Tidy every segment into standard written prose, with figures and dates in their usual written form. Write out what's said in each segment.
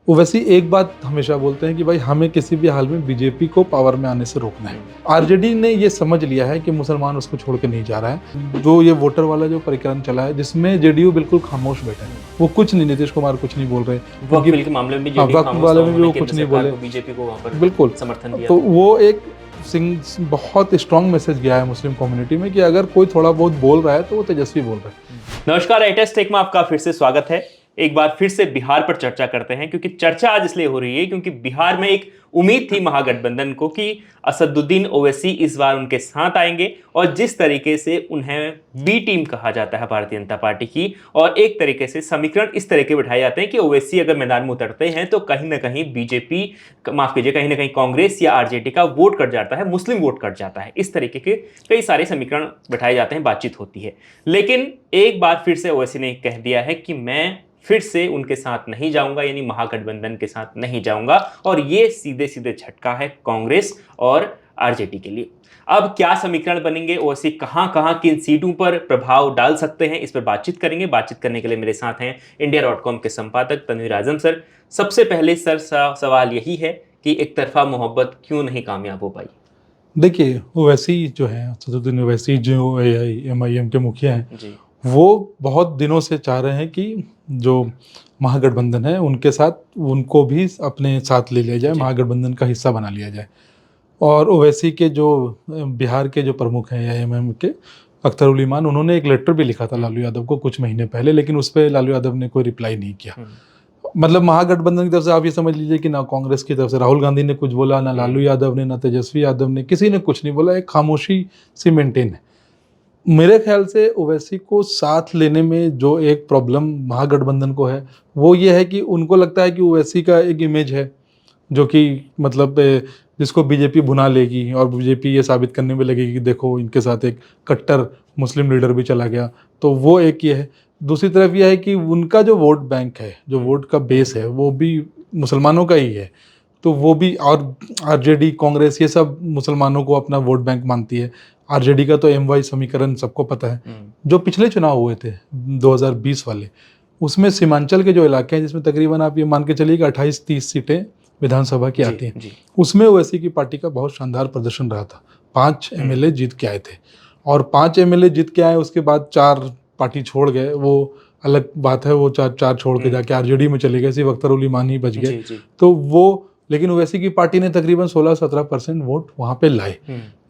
ओवैसी एक बात हमेशा बोलते हैं कि भाई हमें किसी भी हाल में बीजेपी को पावर में आने से रोकना है। आरजेडी ने ये समझ लिया है कि मुसलमान उसको छोड़ के नहीं जा रहा है। जो ये वोटर वाला जो परिक्रम चला है जिसमें जेडीयू बिल्कुल खामोश बैठा है, वो कुछ नहीं, नीतीश कुमार कुछ नहीं बोल रहे, वक्फ बिल के मामले में भी जेडीयू वक्त वाले में भी वो कुछ नहीं बोले, बीजेपी को वहां पर बिल्कुल समर्थन दिया। तो वो एक बहुत स्ट्रांग मैसेज गया है मुस्लिम कम्युनिटी में कि अगर कोई थोड़ा बहुत बोल रहा है तो वो तेजस्वी बोल रहा है। नमस्कार, एटेस्ट टेक में आपका फिर से स्वागत है। एक बार फिर से बिहार पर चर्चा करते हैं, क्योंकि चर्चा आज इसलिए हो रही है क्योंकि बिहार में एक उम्मीद थी महागठबंधन को कि असदुद्दीन ओवैसी इस बार उनके साथ आएंगे, और जिस तरीके से उन्हें बी टीम कहा जाता है भारतीय जनता पार्टी की, और एक तरीके से समीकरण इस तरह के बिठाए जाते हैं कि ओवैसी अगर मैदान में उतरते हैं तो कहीं ना कहीं बीजेपी, माफ कीजिए, कहीं ना कहीं कांग्रेस या आरजेडी का वोट कट जाता है, मुस्लिम वोट कट जाता है। इस तरीके के कई सारे समीकरण बिठाए जाते हैं, बातचीत होती है। लेकिन एक बार फिर से ओवैसी ने कह दिया है कि मैं फिर से उनके साथ नहीं जाऊंगा, यानी महागठबंधन के साथ नहीं जाऊंगा, और ये सीधे सीधे झटका है कांग्रेस और आरजेडी के लिए। अब क्या समीकरण बनेंगे, ओवैसी कहां कहां किन सीटों पर प्रभाव डाल सकते हैं, इस पर बातचीत करेंगे। बातचीत करने के लिए मेरे साथ हैं इंडिया.com के संपादक तनवीर आजम सर। सबसे पहले सर सवाल यही है कि एक तरफा मोहब्बत क्यों नहीं कामयाब हो पाई? देखिए, ओवैसी जो है, असदुद्दीन ओवैसी जो एमआईएम के मुखिया हैं जी, वो बहुत दिनों से चाह रहे हैं कि जो महागठबंधन है उनके साथ उनको भी अपने साथ ले लिया जाए, महागठबंधन का हिस्सा बना लिया जाए। और ओवैसी के जो बिहार के जो प्रमुख हैं एआईएमएम के, अख्तर उल ईमान, उन्होंने एक लेटर भी लिखा था लालू यादव को कुछ महीने पहले, लेकिन उस पर लालू यादव ने कोई रिप्लाई नहीं किया। मतलब महागठबंधन की तरफ से आप ये समझ लीजिए कि ना कांग्रेस की तरफ से राहुल गांधी ने कुछ बोला, ना लालू यादव ने, ना तेजस्वी यादव ने, किसी ने कुछ नहीं बोला। एक खामोशी सी मेंटेन है। मेरे ख्याल से ओवैसी को साथ लेने में जो एक प्रॉब्लम महागठबंधन को है वो ये है कि उनको लगता है कि ओवैसी का एक इमेज है जो कि मतलब जिसको बीजेपी भुना लेगी, और बीजेपी ये साबित करने में लगेगी कि देखो इनके साथ एक कट्टर मुस्लिम लीडर भी चला गया। तो वो एक ये है। दूसरी तरफ यह है कि उनका जो वोट बैंक है, जो वोट का बेस है, वो भी मुसलमानों का ही है। तो वो भी, और आरजेडी, कांग्रेस, ये सब मुसलमानों को अपना वोट बैंक मानती है। आरजेडी का तो एमवाई समीकरण सबको पता है। जो पिछले चुनाव हुए थे 2020 वाले, उसमें सीमांचल के जो इलाके हैं जिसमें तकरीबन आप ये मान के चलिए कि 28-30 सीटें विधानसभा की आती हैं, उसमें ओवैसी की पार्टी का बहुत शानदार प्रदर्शन रहा था। 5 एमएलए जीत के आए थे, और 5 एमएलए जीत के आए, उसके बाद 4 पार्टी छोड़ गए, वो अलग बात है। वो 4 छोड़ के जाके आरजेडी में चले गए, सिर्फ अख्तर उल ईमान ही बच गए। तो वो, लेकिन ओवैसी की पार्टी ने तकरीबन 16-17% वोट वहां पे लाए।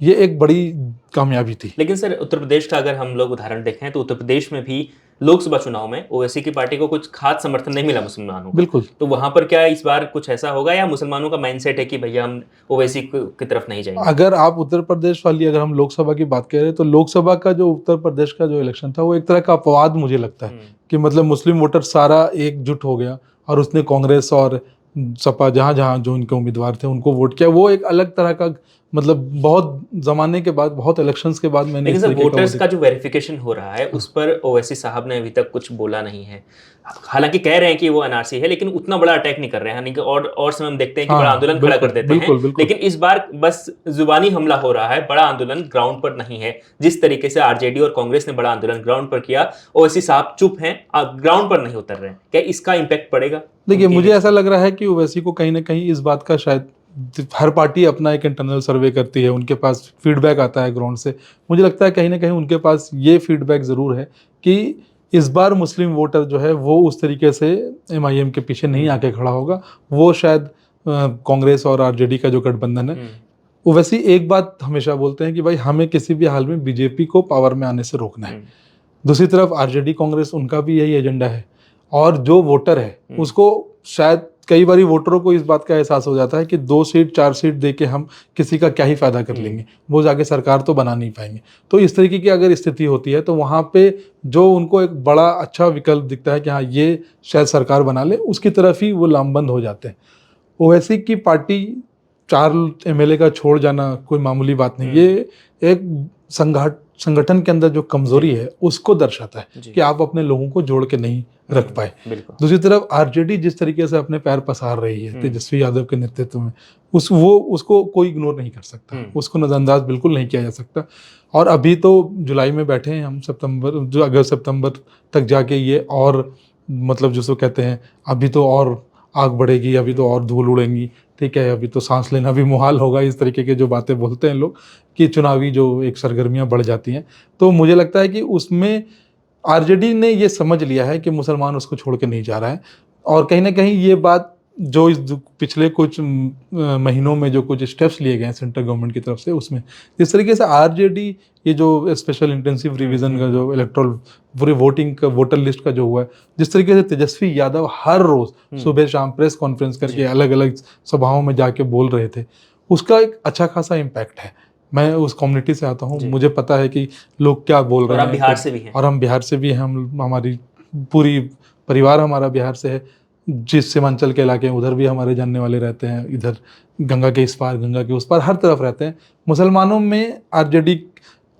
ये एक बड़ी कामयाबी थी। लेकिन सर, उत्तर प्रदेश का अगर हम लोग उदाहरण देखें तो उत्तर प्रदेश में भी लोकसभा चुनाव में ओवैसी की पार्टी को कुछ खास समर्थन नहीं मिला मुसलमानों को। बिल्कुल। तो वहां पर क्या इस बार कुछ ऐसा होगा, या मुसलमानों का माइंडसेट है कि भैया हम ओवैसी की तरफ नहीं जाएंगे? अगर आप उत्तर प्रदेश वाली, अगर हम लोकसभा की बात करें तो लोकसभा का जो उत्तर प्रदेश का जो इलेक्शन था वो एक तरह का अपवाद मुझे लगता है कि मतलब मुस्लिम वोटर सारा एकजुट हो गया और उसने कांग्रेस और सपा, जहाँ जहाँ जो उनके उम्मीदवार थे उनको वोट किया। वो एक अलग तरह का, मतलब बहुत जमाने के बाद, बहुत इलेक्शंस के बाद मैंने। लेकिन सर, वोटर्स का जो वेरिफिकेशन हो रहा है उस पर ओवैसी साहब ने अभी तक कुछ बोला नहीं है। हालांकि कह रहे हैं कि वो एनआरसी है, लेकिन उतना बड़ा अटैक नहीं कर रहे हैं। और समय हम देखते हैं कि बड़ा आंदोलन खड़ा कर देते हैं। लेकिन इस बार बस जुबानी हमला हो रहा है, बड़ा आंदोलन ग्राउंड पर नहीं है। जिस तरीके से आरजेडी और कांग्रेस ने बड़ा आंदोलन ग्राउंड पर किया, ओवैसी साहब चुप हैं, ग्राउंड पर नहीं उतर रहे हैं। क्या इसका इम्पैक्ट पड़ेगा? देखिए, मुझे ऐसा लग रहा है कि ओवैसी को कहीं ना कहीं इस बात का, शायद हर पार्टी अपना एक इंटरनल सर्वे करती है, उनके पास फीडबैक आता है ग्राउंड से। मुझे लगता है कहीं ना कहीं उनके पास ये फीडबैक ज़रूर है कि इस बार मुस्लिम वोटर जो है वो उस तरीके से एमआईएम के पीछे नहीं आके खड़ा होगा। वो शायद कांग्रेस और आरजेडी का जो गठबंधन है, ओवैसी एक बात हमेशा बोलते हैं कि भाई हमें किसी भी हाल में बीजेपी को पावर में आने से रोकना है। दूसरी तरफ आरजेडी, कांग्रेस, उनका भी यही एजेंडा है। और जो वोटर है उसको शायद कई बार वोटरों को इस बात का एहसास हो जाता है कि 2 सीट 4 सीट दे के हम किसी का क्या ही फायदा कर लेंगे, वो जाके सरकार तो बना नहीं पाएंगे। तो इस तरीके की अगर स्थिति होती है तो वहाँ पे जो उनको एक बड़ा अच्छा विकल्प दिखता है कि हाँ ये शायद सरकार बना ले, उसकी तरफ ही वो लामबंद हो जाते हैं। ओवैसी की पार्टी 4 एमएलए का छोड़ जाना कोई मामूली बात नहीं। ये एक संगठन के अंदर जो कमजोरी है उसको दर्शाता है कि आप अपने लोगों को जोड़ के नहीं रख पाए। दूसरी तरफ आरजेडी जिस तरीके से अपने पैर पसार रही है तेजस्वी यादव के नेतृत्व में, उसको कोई इग्नोर नहीं कर सकता, उसको नजरअंदाज बिल्कुल नहीं किया जा सकता। और अभी तो जुलाई में बैठे हैं हम, अगस्त सितंबर तक जाके ये, और मतलब जिसको कहते हैं अभी तो और आग बढ़ेगी, अभी तो और धूल उड़ेंगी, ठीक है, अभी तो सांस लेना भी मुहाल होगा, इस तरीके की जो बातें बोलते हैं लोग कि चुनावी जो एक सरगर्मियां बढ़ जाती हैं। तो मुझे लगता है कि उसमें आरजेडी ने ये समझ लिया है कि मुसलमान उसको छोड़ के नहीं जा रहा है। और कहीं ना कहीं ये बात जो पिछले कुछ महीनों में जो कुछ स्टेप्स लिए गए हैं सेंट्रल गवर्नमेंट की तरफ से, उसमें जिस तरीके से आरजेडी ये जो स्पेशल इंटेंसिव रिवीजन का जो इलेक्ट्रल पूरी वोटिंग का वोटर लिस्ट का जो हुआ है, जिस तरीके से तेजस्वी यादव हर रोज सुबह शाम प्रेस कॉन्फ्रेंस करके अलग अलग सभाओं में जाके बोल रहे थे, उसका एक अच्छा खासा इम्पैक्ट है। मैं उस कम्युनिटी से आता हूँ, मुझे पता है कि लोग क्या बोल रहे हैं। बिहार से भी हैं। और हम बिहार से भी हैं, हमारी पूरी परिवार हमारा बिहार से है। जिस सीमांचल के इलाके हैं उधर भी हमारे जानने वाले रहते हैं, इधर गंगा के इस पार गंगा के उस पार हर तरफ रहते हैं। मुसलमानों में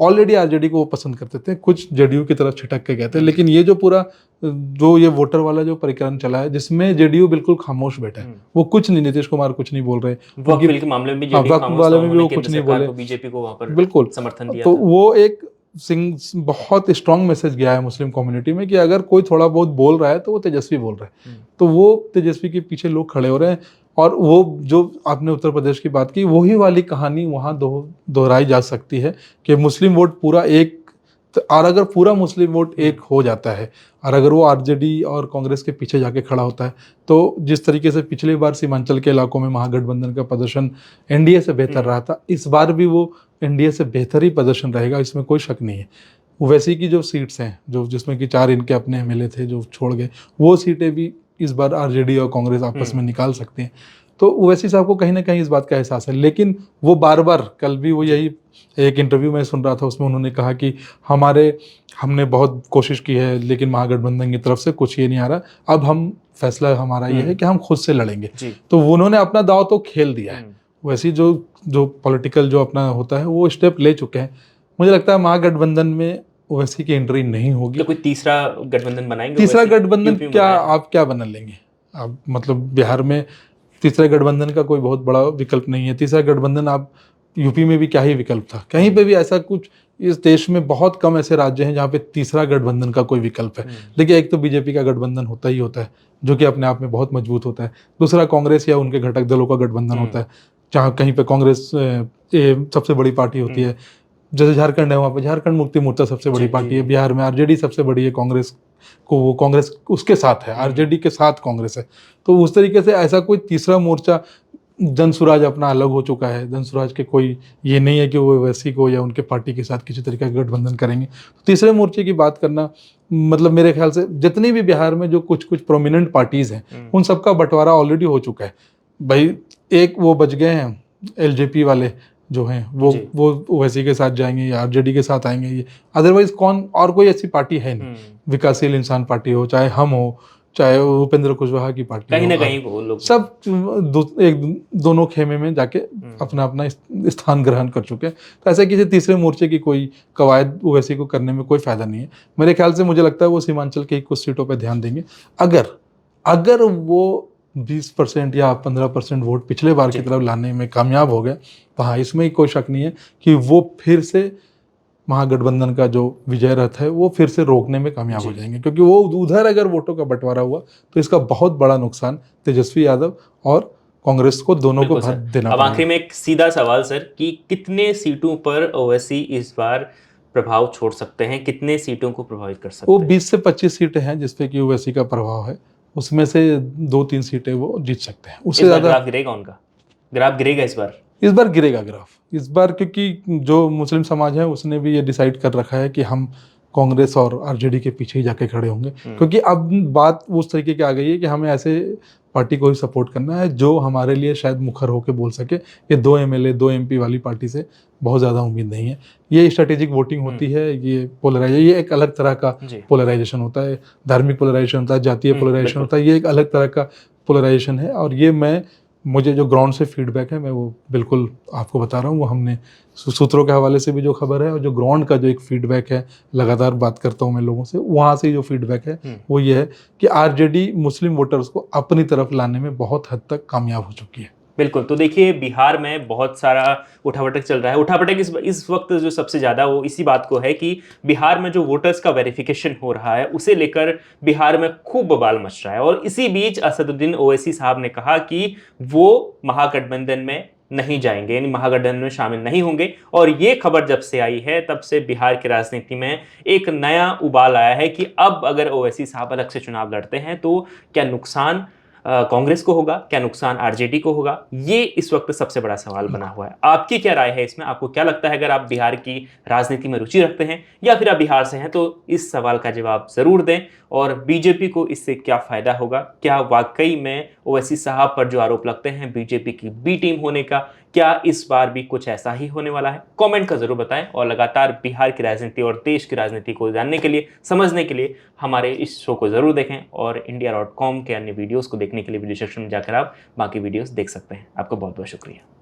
ऑलरेडी आरजेडी को वो पसंद करते थे, कुछ जेडीयू की तरफ छिटक के गए थे। लेकिन ये जो पूरा जो ये वोटर वाला जो परिक्रम चला है जिसमें जेडीयू बिल्कुल खामोश बैठा है, वो कुछ नहीं, नीतीश कुमार कुछ नहीं बोल रहे, वक्फ बिल के मामले में भी वो कुछ नहीं बोले, बीजेपी को वहां पर बिल्कुल समर्थन दिया तो था। वो एक बहुत स्ट्रांग मैसेज गया है मुस्लिम कम्युनिटी में कि अगर कोई थोड़ा बहुत बोल रहा है तो वो तेजस्वी बोल रहा है। तो वो तेजस्वी के पीछे लोग खड़े हो रहे हैं। और वो जो आपने उत्तर प्रदेश की बात की, वही वाली कहानी वहाँ दोहराई जा सकती है कि मुस्लिम वोट पूरा एक, और अगर पूरा मुस्लिम वोट एक हो जाता है और अगर वो आरजेडी और कांग्रेस के पीछे जाके खड़ा होता है, तो जिस तरीके से पिछली बार सीमांचल के इलाकों में महागठबंधन का प्रदर्शन एनडीए से बेहतर रहा था, इस बार भी वो एनडीए से बेहतर ही प्रदर्शन रहेगा, इसमें कोई शक नहीं है। वैसी की जो सीट्स हैं जो जिसमें कि 4 इनके अपने एमएलए थे जो छोड़ गए, वो सीटें भी इस बार आरजेडी और कांग्रेस आपस में निकाल सकते हैं। तो ओवैसी साहब को कहीं ना कहीं इस बात का एहसास है। लेकिन वो बार बार, कल भी वो यही एक इंटरव्यू में सुन रहा था, उसमें उन्होंने कहा कि हमने बहुत कोशिश की है लेकिन महागठबंधन की तरफ से कुछ ये नहीं आ रहा, अब हम फैसला हमारा ये है कि हम खुद से लड़ेंगे। तो उन्होंने अपना दांव तो खेल दिया है। वैसी जो पॉलिटिकल जो अपना होता है वो स्टेप ले चुके हैं। मुझे लगता है महागठबंधन में ओवैसी की एंट्री नहीं होगी। तो कोई तीसरा गठबंधन बनाएंगे? तीसरा गठबंधन आप क्या बना लेंगे? आप मतलब बिहार में तीसरे गठबंधन का कोई बहुत बड़ा विकल्प नहीं है। तीसरा गठबंधन आप यूपी में भी क्या ही विकल्प था, कहीं पे भी ऐसा कुछ, इस देश में बहुत कम ऐसे राज्य हैं जहाँ पे तीसरा गठबंधन का कोई विकल्प है। देखिए, एक तो बीजेपी का गठबंधन होता ही होता है जो कि अपने आप में बहुत मजबूत होता है। दूसरा कांग्रेस या उनके घटक दलों का गठबंधन होता है, जहाँ कहीं पे कांग्रेस सबसे बड़ी पार्टी होती है। जैसे झारखंड है, वहाँ पे झारखंड मुक्ति मोर्चा सबसे बड़ी पार्टी है। बिहार में आरजेडी सबसे बड़ी है, कांग्रेस उसके साथ है, आरजेडी के साथ कांग्रेस है। तो उस तरीके से ऐसा कोई तीसरा मोर्चा, जनसुराज अपना अलग हो चुका है। जनसुराज के कोई ये नहीं है कि वो ओवैसी को या उनके पार्टी के साथ किसी तरीके का गठबंधन करेंगे। तो तीसरे मोर्चे की बात करना, मतलब मेरे ख्याल से जितनी भी बिहार में जो कुछ प्रोमिनेंट पार्टीज हैं उन सबका बंटवारा ऑलरेडी हो चुका है। भाई एक वो बच गए हैं एलजेपी वाले जो हैं, वो ओवैसी के साथ जाएंगे या आरजेडी के साथ आएंगे, ये अदरवाइज कौन और कोई ऐसी पार्टी है नहीं। विकासशील इंसान पार्टी हो, चाहे हम हो, चाहे उपेंद्र कुशवाहा की पार्टी, कहीं ना कहीं वो लोग सब दोनों खेमे में जाके अपना अपना स्थान ग्रहण कर चुके हैं। तो ऐसे किसी तीसरे मोर्चे की कोई कवायद ओवैसी को करने में कोई फायदा नहीं है मेरे ख्याल से। मुझे लगता है वो सीमांचल के कुछ सीटों पर ध्यान देंगे। अगर वो 20% या 15% वोट पिछले बार की तरफ लाने में कामयाब हो गए, तो हाँ, इसमें कोई शक नहीं है कि वो फिर से महागठबंधन का जो विजय रथ है वो फिर से रोकने में कामयाब हो जाएंगे। क्योंकि वो उधर अगर वोटों का बंटवारा हुआ तो इसका बहुत बड़ा नुकसान तेजस्वी यादव और कांग्रेस को दोनों को भर देना। अब आखिर में एक सीधा सवाल सर, कि कितने सीटों पर ओवैसी इस बार प्रभाव छोड़ सकते हैं, कितने सीटों को प्रभावित कर सकते हैं? वो 20 से 25 सीटें हैं जिसपे कि ओवैसी का प्रभाव है, उसमें से 2-3 सीटें वो जीत सकते हैं। उससे ज्यादा ग्राफ गिरेगा उनका? ग्राफ गिरेगा इस बार गिरेगा ग्राफ इस बार, क्योंकि जो मुस्लिम समाज है उसने भी ये डिसाइड कर रखा है कि हम कांग्रेस और आरजेडी के पीछे ही जाके खड़े होंगे। क्योंकि अब बात उस तरीके की आ गई है कि हमें ऐसे पार्टी को ही सपोर्ट करना है जो हमारे लिए शायद मुखर होकर बोल सके। ये 2 एमएलए 2 एमपी वाली पार्टी से बहुत ज़्यादा उम्मीद नहीं है। ये स्ट्रेटेजिक वोटिंग होती है, ये पोलराइजेशन, ये एक अलग तरह का पोलराइजेशन होता है। धार्मिक पोलराइजेशन होता है, जातीय पोलराइजेशन होता है, ये एक अलग तरह का पोलराइजेशन है। और ये मुझे जो ग्राउंड से फीडबैक है मैं वो बिल्कुल आपको बता रहा हूँ। वो हमने सूत्रों के हवाले से भी जो खबर है और जो ग्राउंड का जो एक फीडबैक है, लगातार बात करता हूँ मैं लोगों से, वहाँ से जो फीडबैक है वो ये है कि आरजेडी मुस्लिम वोटर्स को अपनी तरफ लाने में बहुत हद तक कामयाब हो चुकी है। बिल्कुल। तो देखिए, बिहार में बहुत सारा उठापटक चल रहा है। उठापटक इस वक्त जो सबसे ज़्यादा वो इसी बात को है कि बिहार में जो वोटर्स का वेरिफिकेशन हो रहा है, उसे लेकर बिहार में खूब बवाल मच रहा है। और इसी बीच असदुद्दीन ओवैसी साहब ने कहा कि वो महागठबंधन में नहीं जाएंगे, यानी महागठबंधन में शामिल नहीं होंगे। और ये खबर जब से आई है, तब से बिहार की राजनीति में एक नया उबाल आया है कि अब अगर ओवैसी साहब अलग से चुनाव लड़ते हैं तो क्या नुकसान कांग्रेस को होगा, क्या नुकसान आरजेडी को होगा? ये इस वक्त सबसे बड़ा सवाल बना हुआ है। आपकी क्या राय है इसमें? आपको क्या लगता है, अगर आप बिहार की राजनीति में रुचि रखते हैं या फिर आप बिहार से हैं, तो इस सवाल का जवाब जरूर दें। और बीजेपी को इससे क्या फायदा होगा? क्या वाकई में ओवैसी साहब पर जो आरोप लगते हैं बीजेपी की बी टीम होने का, क्या इस बार भी कुछ ऐसा ही होने वाला है? कमेंट का जरूर बताएं। और लगातार बिहार की राजनीति और देश की राजनीति को जानने के लिए, समझने के लिए हमारे इस शो को जरूर देखें। और India.com के अन्य वीडियोस को देखने के लिए वीडियो सेक्शन में जाकर आप बाकी वीडियोस देख सकते हैं। आपका बहुत बहुत शुक्रिया।